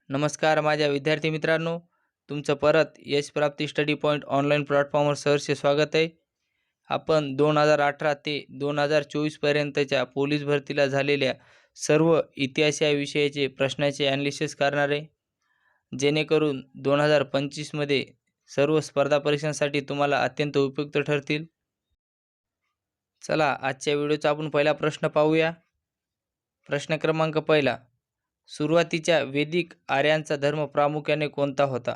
नमस्कार माझ्या विद्यार्थी मित्रांनो, तुमचं परत यश प्राप्ती स्टडी पॉईंट ऑनलाईन प्लॅटफॉर्मवर सहर्ष स्वागत आहे. आपण 2018 ते 2024 पर्यंतच्या पोलीस भरतीला झालेल्या सर्व इतिहास या विषयाचे प्रश्नाचे ॲनालिसिस करणार आहे, जेणेकरून 2025मध्ये सर्व स्पर्धा परीक्षांसाठी तुम्हाला अत्यंत उपयुक्त ठरतील. चला आजच्या व्हिडिओचा आपण पहिला प्रश्न पाहूया. प्रश्न क्रमांक पहिला, सुरुवातीच्या वैदिक आर्यांचा धर्म प्रामुख्याने कोणता होता?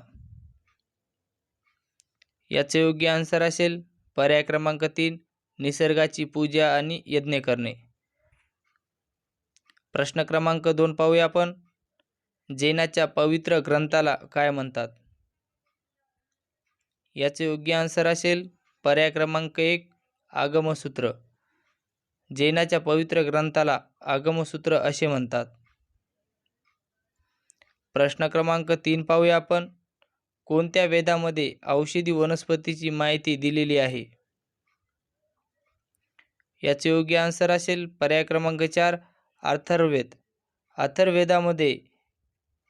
याचे योग्य आन्सर असेल पर्याय क्रमांक 3, निसर्गाची पूजा आणि यज्ञ करणे. प्रश्न क्रमांक 2 पाहूया आपण. जैनाच्या पवित्र ग्रंथाला काय म्हणतात? याचे योग्य आन्सर असेल पर्याय क्रमांक 1, आगमसूत्र. जैनाच्या पवित्र ग्रंथाला आगमसूत्र असे म्हणतात. प्रश्न क्रमांक 3 पाहूया आपण. कोणत्या वेदामध्ये औषधी वनस्पतीची माहिती दिलेली आहे? याचे योग्य आन्सर असेल पर्याय क्रमांक 4, अथर्ववेद. अथर्ववेदामध्ये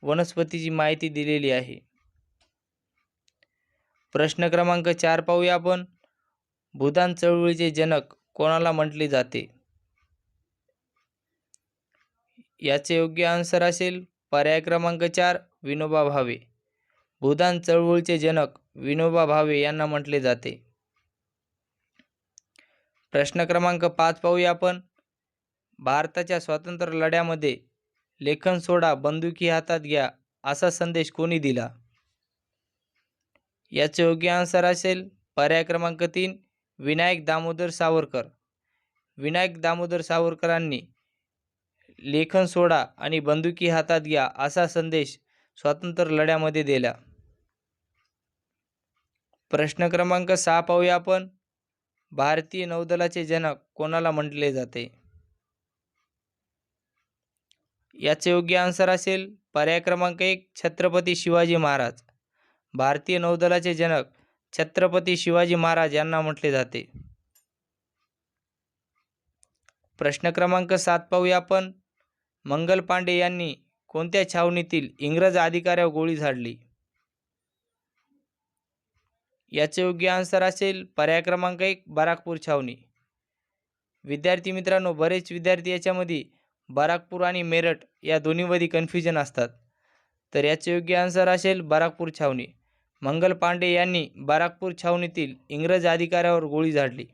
वनस्पतीची माहिती दिलेली आहे. प्रश्न क्रमांक 4 पाहूया आपण. भूदान चळवळीचे जनक कोणाला म्हटले जाते? याचे योग्य आन्सर असेल पर्याय क्रमांक 4, विनोबा भावे. भूदान चळवळीचे जनक विनोबा भावे यांना म्हटले जाते. प्रश्न क्रमांक 5 पाहूया आपण. भारताच्या स्वातंत्र्य लढ्यामध्ये लेखन सोडा, बंदुकी हातात घ्या असा संदेश कोणी दिला? याचे योग्य आन्सर असेल पर्याय क्रमांक 3, विनायक दामोदर सावरकर. विनायक दामोदर सावरकरांनी लेखन सोडा आणि बंदुकी हातात घ्या असा संदेश स्वातंत्र्य लढ्यामध्ये दिला. प्रश्न क्रमांक 6 पाहूया आपण. भारतीय नौदलाचे जनक कोणाला म्हटले जाते? याचे योग्य आन्सर असेल पर्याय क्रमांक 1, छत्रपती शिवाजी महाराज. भारतीय नौदलाचे जनक छत्रपती शिवाजी महाराज यांना म्हटले जाते. प्रश्न क्रमांक 7 पाहूया आपण. मंगल पांडे यांनी कोणत्या छावणीतील इंग्रज अधिकाऱ्यावर गोळी झाडली? याचे योग्य आन्सर असेल पर्याय क्रमांक 1, बराकपूर छावणी. विद्यार्थी मित्रांनो, बरेच विद्यार्थी याच्यामध्ये बराकपूर आणि मेरठ या दोन्हीमध्ये कन्फ्युजन असतात. तर याचे योग्य आन्सर असेल बराकपूर छावणी. मंगल पांडे यांनी बराकपूर छावणीतील इंग्रज अधिकाऱ्यावर गोळी झाडली.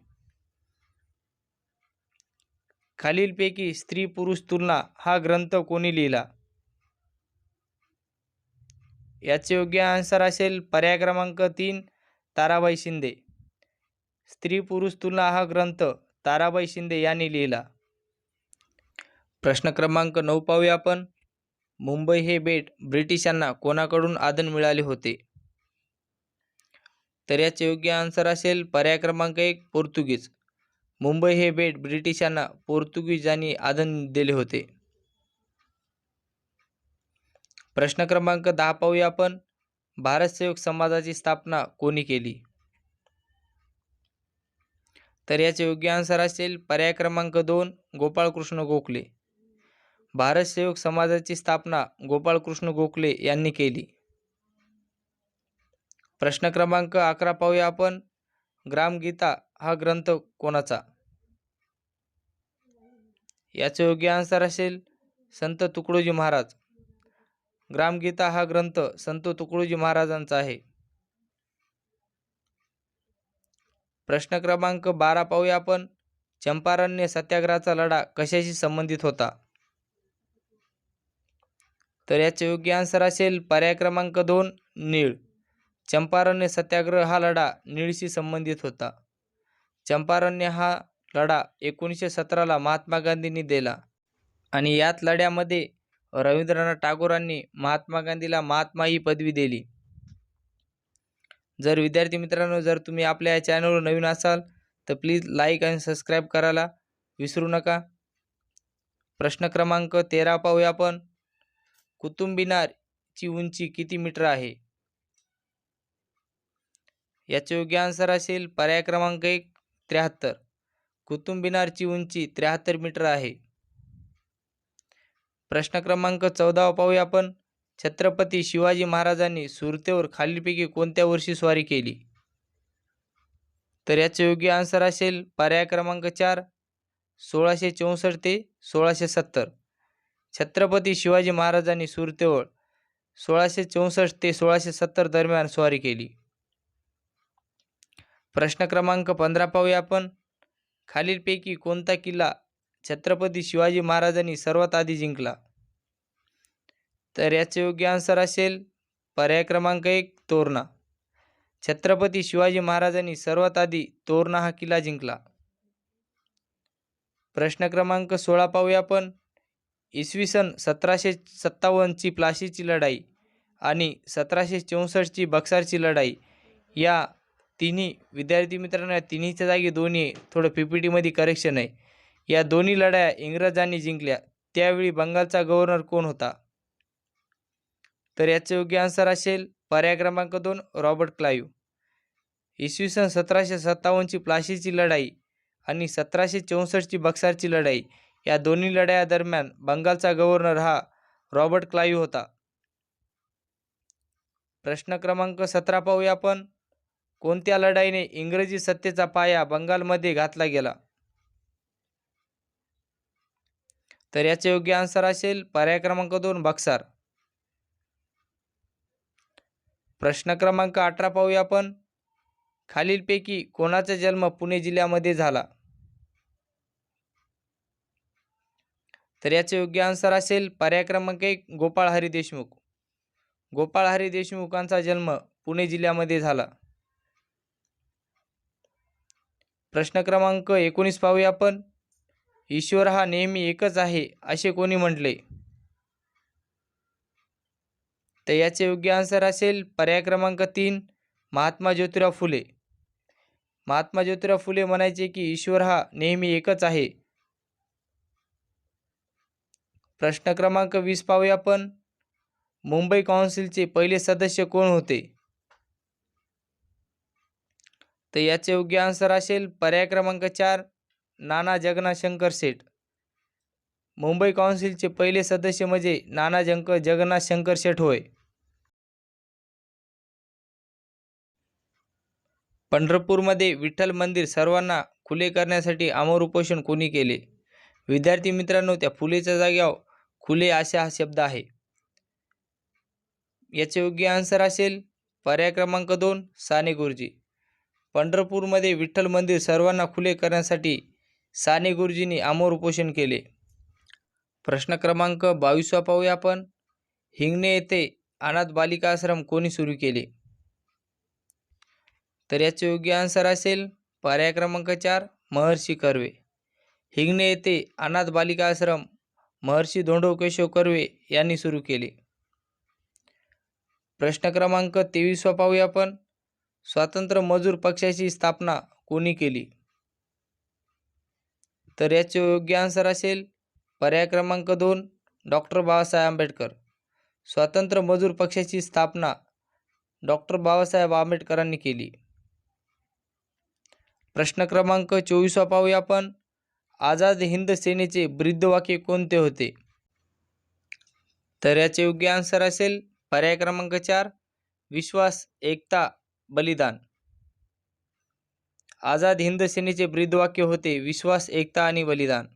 खालीलपैकी स्त्री पुरुष तुलना हा ग्रंथ कोणी लिहिला? याचे योग्य आन्सर असेल पर्याय क्रमांक 3, ताराबाई शिंदे. स्त्री पुरुष तुलना हा ग्रंथ ताराबाई शिंदे यांनी लिहिला. प्रश्न क्रमांक 9 पाहूया आपण. मुंबई हे बेट ब्रिटिशांना कोणाकडून आधण मिळाले होते? तर याचे योग्य आन्सर असेल पर्याय क्रमांक 1, पोर्तुगीज. मुंबई हे बेट ब्रिटिशांना पोर्तुगीजांनी आधण दिले होते. प्रश्न क्रमांक 10 पाहूया आपण. भारत सेवक समाजाची स्थापना कोणी केली? तर याचे योग्य आन्सर असेल पर्याय क्रमांक 2, गोपाळकृष्ण गोखले. भारत सेवक समाजाची स्थापना गोपाळकृष्ण गोखले यांनी केली. प्रश्न क्रमांक 11 पाहूया आपण. ग्रामगीता हा ग्रंथ कोणाचा? याचे योग्य आन्सर असेल संत तुकडोजी महाराज. ग्रामगीता हा ग्रंथ संत तुकडोजी महाराजांचा आहे. प्रश्न क्रमांक 12 पाहूया आपण. चंपारण्य सत्याग्रहाचा लढा कशाशी संबंधित होता? तर याचे योग्य आन्सर असेल पर्याय क्रमांक 2, नीळ. चंपारण्य सत्याग्रह हा लढा नीळशी संबंधित होता. चंपारण्य हा लढा 1917ला महात्मा गांधींनी दिला आणि याच लढ्यामध्ये रवींद्रनाथ टागोरांनी महात्मा गांधीला महात्मा ही पदवी दिली. जर विद्यार्थी मित्रांनो, जर तुम्ही आपल्या या चॅनलवर नवीन असाल तर प्लीज लाईक आणि सबस्क्राईब करायला विसरू नका. प्रश्न क्रमांक 13 पाहूया आपण. कुतुब मिनारची उंची किती मीटर आहे? याचे योग्य आन्सर असेल पर्याय क्रमांक 1, 73. कुतुब मिनारची उंची 73 मीटर आहे. प्रश्न क्रमांक 14 पाहूया आपण. छत्रपती शिवाजी महाराजांनी सुरतेवर खालीलपैकी कोणत्या वर्षी स्वारी केली? तर याचे योग्य आन्सर असेल पर्याय क्रमांक 4 1664 ते 1670. छत्रपती शिवाजी महाराजांनी सुरतेवर 1664 ते 1670 दरम्यान स्वारी केली. प्रश्न क्रमांक 15 पाहूया आपण. खालीलपैकी कोणता किल्ला छत्रपती शिवाजी महाराजांनी सर्वात आधी जिंकला? तर याचे योग्य आन्सर असेल पर्याय क्रमांक 1 तोरणा. छत्रपती शिवाजी महाराजांनी सर्वात आधी तोरणा हा किल्ला जिंकला. प्रश्न क्रमांक 16 पाहूया आपण. इसवी सन 1757ची प्लासीची लढाई आणि 1764ची बक्सरची लढाई या तिन्ही विद्यार्थी मित्रांनो, या तिन्हीच्या जागी दोन्ही थोडं PPTमध्ये करेक्शन आहे. या दोन्ही लढाया इंग्रजांनी जिंकल्या. त्यावेळी बंगालचा गव्हर्नर कोण होता? तर याचे योग्य आन्सर असेल पर्याय क्रमांक 2 रॉबर्ट क्लाइव्ह. इसवी सन 1757ची प्लासीची लढाई आणि 1764ची बक्सरची लढाई या दोन्ही लढाया दरम्यान बंगालचा गव्हर्नर हा रॉबर्ट क्लाइव्ह होता. प्रश्न क्रमांक 17 पाहूया आपण. कोणत्या लढाईने इंग्रजी सत्तेचा पाया बंगालमध्ये घातला गेला? तर याचे योग्य आन्सर असेल पर्याय क्रमांक 2 बक्सर. प्रश्न क्रमांक 18 पाहूया आपण. खालीलपैकी कोणाचा जन्म पुणे जिल्ह्यामध्ये झाला? तर याचे योग्य आन्सर असेल पर्याय क्रमांक 1 गोपाळ हरी देशमुख. गोपाळ हरी देशमुखांचा जन्म पुणे जिल्ह्यामध्ये झाला. प्रश्न क्रमांक 19 पाहूया आपण. ईश्वर हा नेहमी एकच आहे असे कोणी म्हटले? तर याचे योग्य आन्सर असेल पर्याय क्रमांक 3 महात्मा ज्योतिराव फुले. महात्मा ज्योतिराव फुले म्हणायचे की ईश्वर हा नेहमी एकच आहे. प्रश्न क्रमांक 20 पाहूया आपण. मुंबई काउन्सिलचे पहिले सदस्य कोण होते? तर याचे योग्य आन्सर असेल पर्याय क्रमांक 4 नाना जगन्नाथ शंकर शेठ. मुंबई काउन्सिलचे पहिले सदस्य म्हणजे नाना जगन्नाथ शंकर शेठ होय. पंढरपूरमध्ये विठ्ठल मंदिर सर्वांना खुले करण्यासाठी आमरण उपोषण कोणी केले? विद्यार्थी मित्रांनो, त्या फुलेच्या जाग्यावर खुले असा हा शब्द आहे. याचे योग्य आन्सर असेल पर्याय क्रमांक 2 साने गुरुजी. पंढरपूरमध्ये विठ्ठल मंदिर सर्वांना खुले करण्यासाठी साने गुरुजींनी आमरण उपोषण केले. प्रश्न क्रमांक 22 पाहूया आपण. हिंगणे येथे अनाथ बालिका आश्रम कोणी सुरू केले? तर याचे योग्य आन्सर असेल पर्याय क्रमांक 4 महर्षी कर्वे. हिंगणे येथे अनाथ बालिका आश्रम महर्षी धोंडो केशव कर्वे यांनी सुरू केले. प्रश्न क्रमांक 23 पाहूया आपण. स्वातंत्र्य मजूर पक्षाची स्थापना कोणी केली? तर याचे योग्य आन्सर असेल पर्याय क्रमांक 2 डॉक्टर बाबासाहेब आंबेडकर. स्वातंत्र्य मजूर पक्षाची स्थापना डॉक्टर बाबासाहेब आंबेडकरांनी केली. प्रश्न क्रमांक 24 पाहूया आपण. आझाद हिंद सेनेचे ब्रीदवाक्य कोणते होते? तर याचे योग्य आन्सर असेल पर्याय क्रमांक 4 विश्वास, एकता, बलिदान. आझाद हिंद सेनेचे ब्रीदवाक्य होते विश्वास, एकता आणि बलिदान.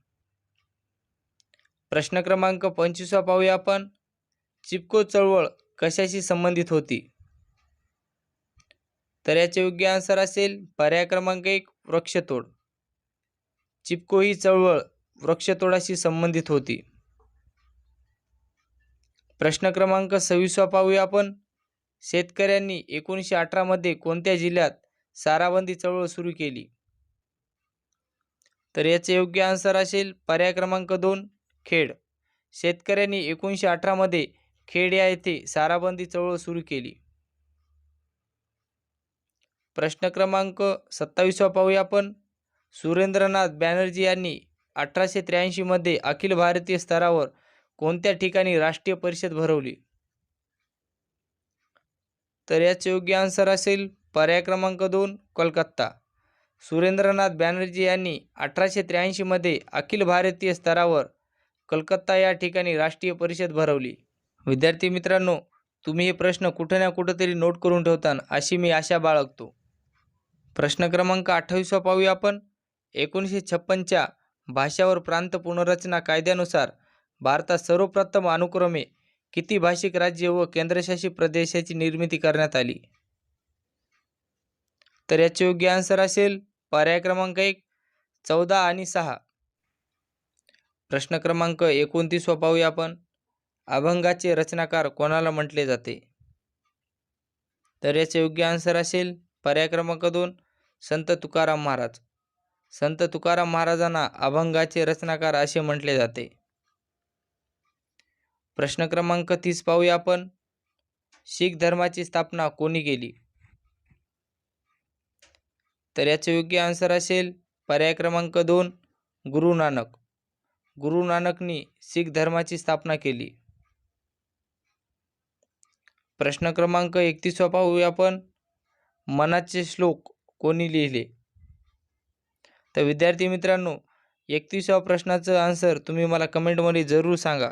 प्रश्न क्रमांक 25 पाहूया आपण. चिपको चळवळ कशाशी संबंधित होती? तर याचे योग्य आन्सर असेल पर्याय क्रमांक 1 वृक्षतोड. चिपको ही चळवळ वृक्षतोडाशी संबंधित होती. प्रश्न क्रमांक 26 पाहूया आपण. शेतकऱ्यांनी 1918 मध्ये कोणत्या जिल्ह्यात साराबंदी चळवळ सुरू केली? तर याचे योग्य आन्सर असेल पर्याय क्रमांक 2 खेड. शेतकऱ्यांनी 1918 मध्ये खेड या येथे साराबंदी चळवळ सुरू केली. प्रश्न क्रमांक 27 पाहूया आपण. सुरेंद्रनाथ बॅनर्जी यांनी 1883 मध्ये अखिल भारतीय स्तरावर कोणत्या ठिकाणी राष्ट्रीय परिषद भरवली? तर याचे योग्य आन्सर असेल पर्याय क्रमांक 2 कोलकाता. सुरेंद्रनाथ बॅनर्जी यांनी 1883 मध्ये अखिल भारतीय स्तरावर कलकत्ता या ठिकाणी राष्ट्रीय परिषद भरवली. विद्यार्थी मित्रांनो, तुम्ही हे प्रश्न कुठे ना कुठेतरी नोट करून ठेवता अशी मी आशा बाळगतो. प्रश्न क्रमांक 28 पाहूया आपण. 1956च्या भाषावर प्रांत पुनर्रचना कायद्यानुसार भारतात सर्वप्रथम अनुक्रमे किती भाषिक राज्य व केंद्रशासित प्रदेशाची निर्मिती करण्यात आली? तर याचे योग्य आन्सर असेल पर्याय क्रमांक 1 14 आणि 6. प्रश्न क्रमांक 29 पाहूया आपण. अभंगाचे रचनाकार कोणाला म्हटले जाते? तर याचे योग्य आन्सर असेल पर्याय क्रमांक 2 संत तुकाराम महाराज. संत तुकाराम महाराजांना अभंगाचे रचनाकार असे म्हटले जाते. प्रश्न क्रमांक 30 पाहूया आपण. शीख धर्माची स्थापना कोणी केली? तर याचे योग्य आन्सर असेल पर्याय क्रमांक 2 गुरु नानक. गुरु नानकनी शीख धर्माची स्थापना केली. प्रश्न क्रमांक 31 पाहूया आपण. मनाचे श्लोक कोणी लिहिले? तर विद्यार्थी मित्रांनो, 31व्या प्रश्नाचं आन्सर तुम्ही मला कमेंटमध्ये जरूर सांगा.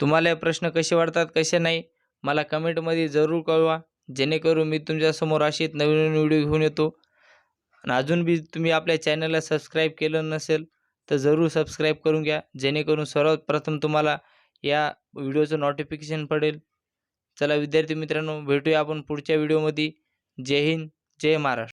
तुम्हाला हे प्रश्न कसे वाटतात कसे नाही मला कमेंटमध्ये जरूर कळवा, जेणेकरून मी तुमच्यासमोर असेच नवीन व्हिडिओ घेऊन येतो. आणि अजून बी तुम्ही आपल्या चॅनलला सबस्क्राईब केलं नसेल तर जरूर सबस्क्राईब करून घ्या, जेणेकरून सर्वात प्रथम तुम्हाला या व्हिडिओचं नोटिफिकेशन पडेल. चला विद्यार्थी मित्रांनो, भेटूया आपण पुढच्या व्हिडिओमध्ये. जय हिंद, जय महाराष्ट्र.